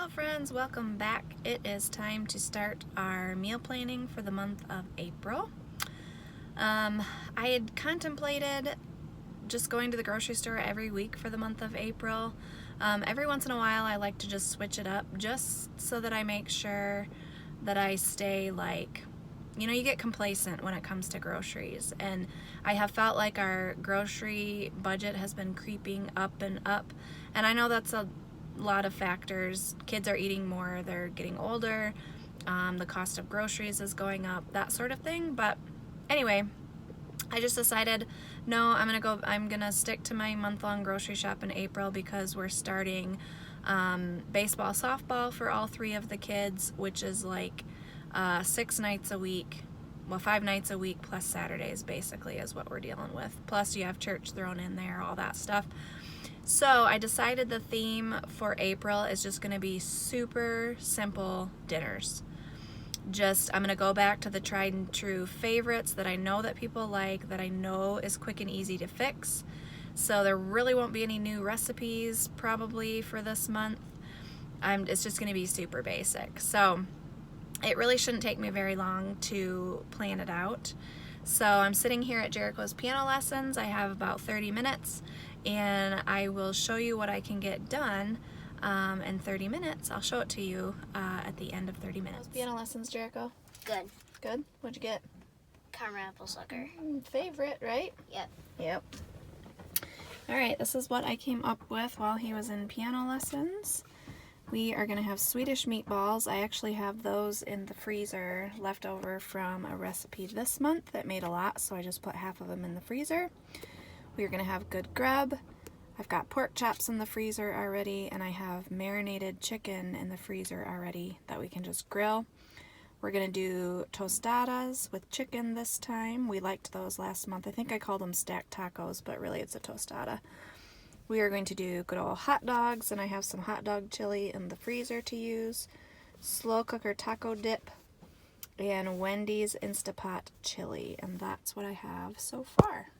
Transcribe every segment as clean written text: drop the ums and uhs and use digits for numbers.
Hello friends, welcome back. It is time to start our meal planning for the month of April. I had contemplated just going to the grocery store every week for the month of April. Every once in a while I like to just switch it up just so that I make sure that I stay you get complacent when it comes to groceries, and I have felt like our grocery budget has been creeping up and up, and I know that's a lot of factors. Kids are eating more, they're getting older, the cost of groceries is going up, that sort of thing. But anyway, I just decided, no, I'm gonna stick to my month-long grocery shop in April because we're starting baseball, softball for all three of the kids, which is like 6 nights a week. Well, 5 nights a week plus Saturdays basically is what we're dealing with. Plus you have church thrown in there, all that stuff. So I decided the theme for April is just going to be super simple dinners. I'm going to go back to the tried and true favorites that I know that people like, that I know is quick and easy to fix. So there really won't be any new recipes probably for this month. It's just going to be super basic. So it really shouldn't take me very long to plan it out. So I'm sitting here at Jericho's piano lessons. I have about 30 minutes and I will show you what I can get done in 30 minutes. I'll show it to you at the end of 30 minutes. Piano lessons, Jericho? Good. Good? What'd you get? Caramel apple sucker. Favorite, right? Yep. Yep. Alright, this is what I came up with while he was in piano lessons. We are going to have Swedish meatballs. I actually have those in the freezer left over from a recipe this month that made a lot, so I just put half of them in the freezer. We are going to have good grub. I've got pork chops in the freezer already, and I have marinated chicken in the freezer already that we can just grill. We're going to do tostadas with chicken this time. We liked those last month. I think I called them stacked tacos, but really it's a tostada. We are going to do good old hot dogs, and I have some hot dog chili in the freezer to use, slow cooker taco dip, and Wendy's Instapot chili, and that's what I have so far.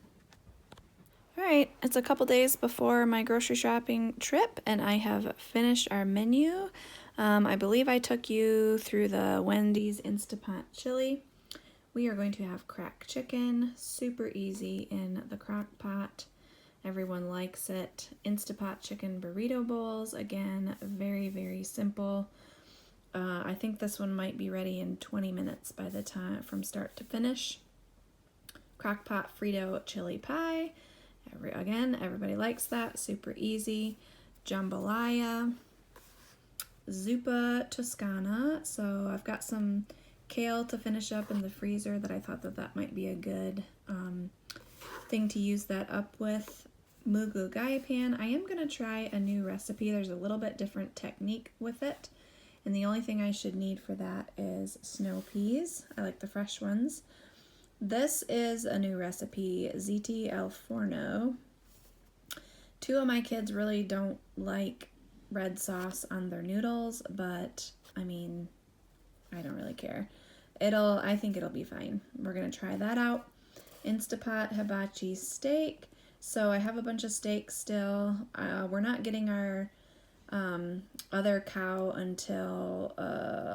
Alright, it's a couple days before my grocery shopping trip, and I have finished our menu. I believe I took you through the Wendy's Instapot chili. We are going to have crack chicken, super easy in the crock pot. Everyone likes it. Instapot chicken burrito bowls, again, very, very simple. I think this one might be ready in 20 minutes by the time from start to finish. Crockpot Frito chili pie. Again, everybody likes that. Super easy. Jambalaya. Zuppa Toscana. So I've got some kale to finish up in the freezer that I thought that might be a good thing to use that up with. Mugu gai pan. I am going to try a new recipe. There's a little bit different technique with it, and the only thing I should need for that is snow peas. I like the fresh ones. This is a new recipe, ziti al forno. 2 of my kids really don't like red sauce on their noodles, but I mean, I don't really care. I think it'll be fine. We're going to try that out. Instapot hibachi steak. So I have a bunch of steaks still. We're not getting our other cow until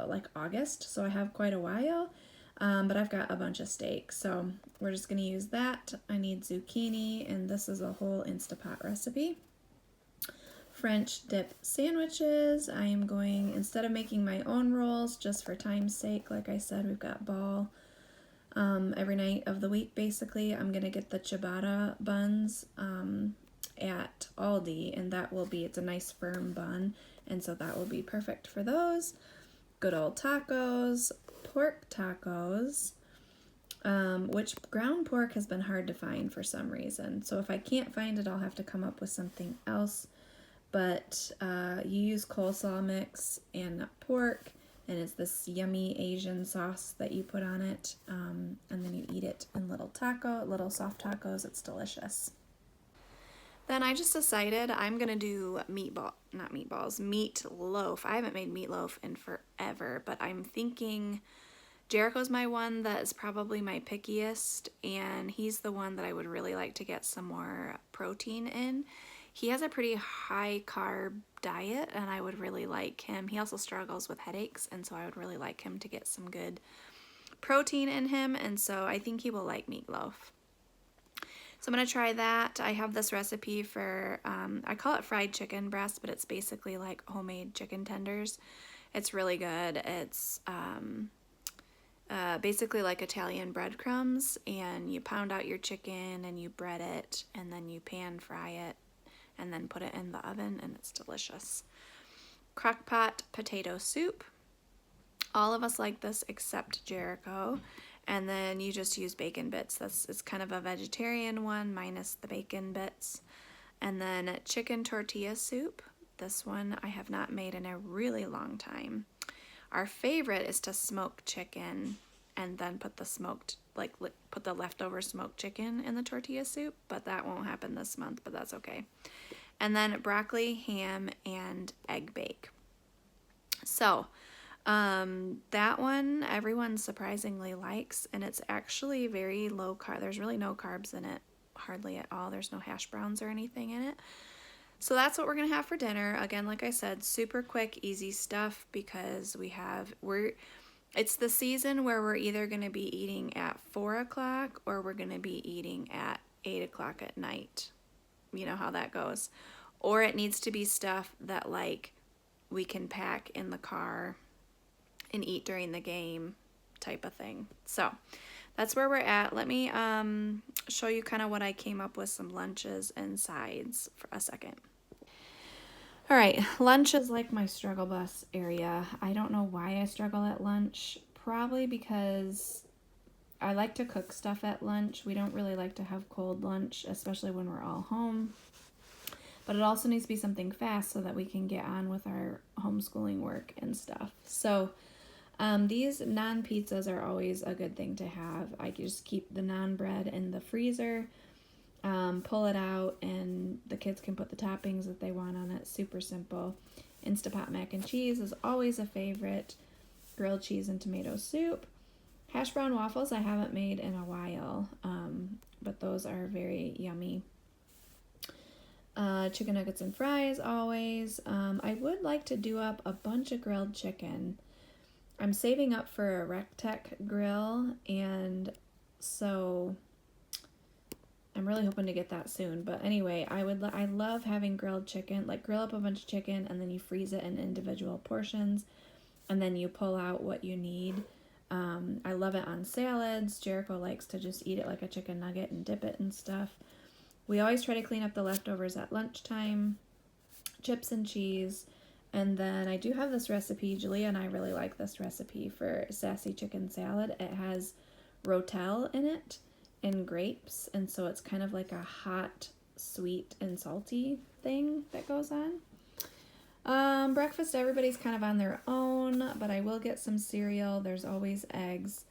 like August, so I have quite a while, but I've got a bunch of steaks, so we're just going to use that. I need zucchini, and this is a whole Instapot recipe. French dip sandwiches. I am going, instead of making my own rolls, just for time's sake, like I said, we've got ball every night of the week basically. I'm gonna get the ciabatta buns at Aldi, and it's a nice firm bun, and so that will be perfect for those. Good old tacos, pork tacos, which ground pork has been hard to find for some reason, so if I can't find it I'll have to come up with something else. But you use coleslaw mix and pork, and it's this yummy Asian sauce that you put on it, and then you eat it in little soft tacos. It's delicious. Then I just decided I'm gonna do meatloaf. I haven't made meatloaf in forever, but I'm thinking Jericho's my one that is probably my pickiest, and he's the one that I would really like to get some more protein in. he has a pretty high carb diet, and I would really like him. He also struggles with headaches, and so I would really like him to get some good protein in him, and so I think he will like meatloaf. So I'm going to try that. I have this recipe for, I call it fried chicken breast, but it's basically like homemade chicken tenders. It's really good. It's basically like Italian breadcrumbs, and you pound out your chicken and you bread it, and then you pan fry it and then put it in the oven, and it's delicious. Crock pot potato soup. All of us like this except Jericho. And then you just use bacon bits. It's kind of a vegetarian one minus the bacon bits. And then chicken tortilla soup. This one I have not made in a really long time. Our favorite is to smoke chicken and then put the smoked, like put the leftover smoked chicken in the tortilla soup, but that won't happen this month, but that's okay. And then broccoli, ham, and egg bake. So that one everyone surprisingly likes, and it's actually very low carb. There's really no carbs in it, hardly at all. There's no hash browns or anything in it. So that's what we're gonna have for dinner. Again, like I said, super quick, easy stuff, because it's the season where we're either gonna be eating at 4 o'clock or we're gonna be eating at 8 o'clock at night. You know how that goes. Or it needs to be stuff that like we can pack in the car and eat during the game type of thing. So that's where we're at. Let me show you kind of what I came up with, some lunches and sides for a second. All right, lunch is like my struggle bus area. I don't know why I struggle at lunch. Probably because I like to cook stuff at lunch. We don't really like to have cold lunch, especially when we're all home. But it also needs to be something fast so that we can get on with our homeschooling work and stuff. So these naan pizzas are always a good thing to have. I just keep the naan bread in the freezer, pull it out, and the kids can put the toppings that they want on it. Super simple. Instapot mac and cheese is always a favorite. Grilled cheese and tomato soup. Hash brown waffles I haven't made in a while, but those are very yummy. Chicken nuggets and fries always. I would like to do up a bunch of grilled chicken. I'm saving up for a Rectech grill, and so I'm really hoping to get that soon. But anyway, I love having grilled chicken. Like, grill up a bunch of chicken and then you freeze it in individual portions, and then you pull out what you need. I love it on salads. Jericho likes to just eat it like a chicken nugget and dip it and stuff. We always try to clean up the leftovers at lunchtime. Chips and cheese. And then I do have this recipe. Julia and I really like this recipe for sassy chicken salad. It has rotel in it and grapes, and so it's kind of like a hot, sweet, and salty thing that goes on. Breakfast, everybody's kind of on their own, but I will get some cereal. There's always eggs.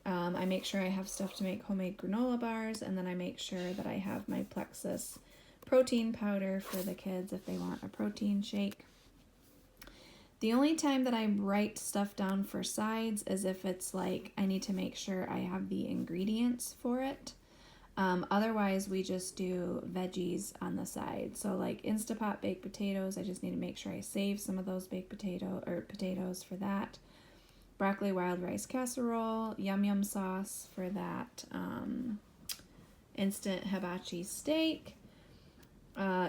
I make sure I have stuff to make homemade granola bars, and then I make sure that I have my Plexus protein powder for the kids if they want a protein shake. The only time that I write stuff down for sides is if it's like I need to make sure I have the ingredients for it. Otherwise, we just do veggies on the side. So like Instapot baked potatoes, I just need to make sure I save some of those baked potatoes for that. Broccoli wild rice casserole, yum yum sauce for that instant hibachi steak,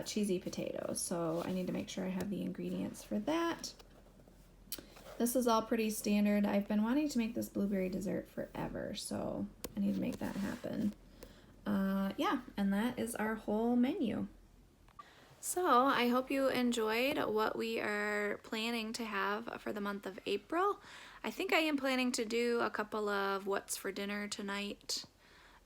cheesy potatoes. So I need to make sure I have the ingredients for that. This is all pretty standard. I've been wanting to make this blueberry dessert forever, so I need to make that happen. Yeah, and that is our whole menu. So I hope you enjoyed what we are planning to have for the month of April. I think I am planning to do a couple of what's for dinner tonight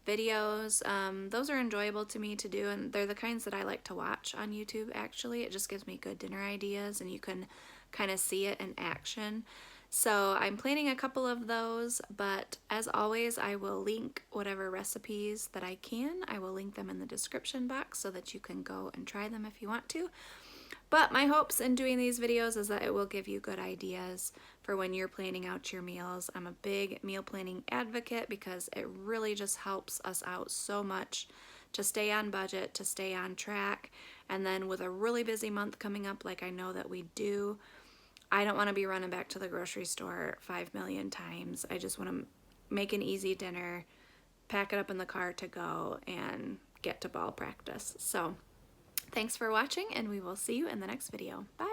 videos. Those are enjoyable to me to do, and they're the kinds that I like to watch on YouTube actually. It just gives me good dinner ideas, and you can kind of see it in action. So I'm planning a couple of those, but as always, I will link whatever recipes that I can. I will link them in the description box so that you can go and try them if you want to. But my hopes in doing these videos is that it will give you good ideas for when you're planning out your meals. I'm a big meal planning advocate because it really just helps us out so much to stay on budget, to stay on track, And then with a really busy month coming up, like I know that we do, I don't want to be running back to the grocery store 5 million times. I just want to make an easy dinner, pack it up in the car to go, and get to ball practice. So thanks for watching, and we will see you in the next video. Bye!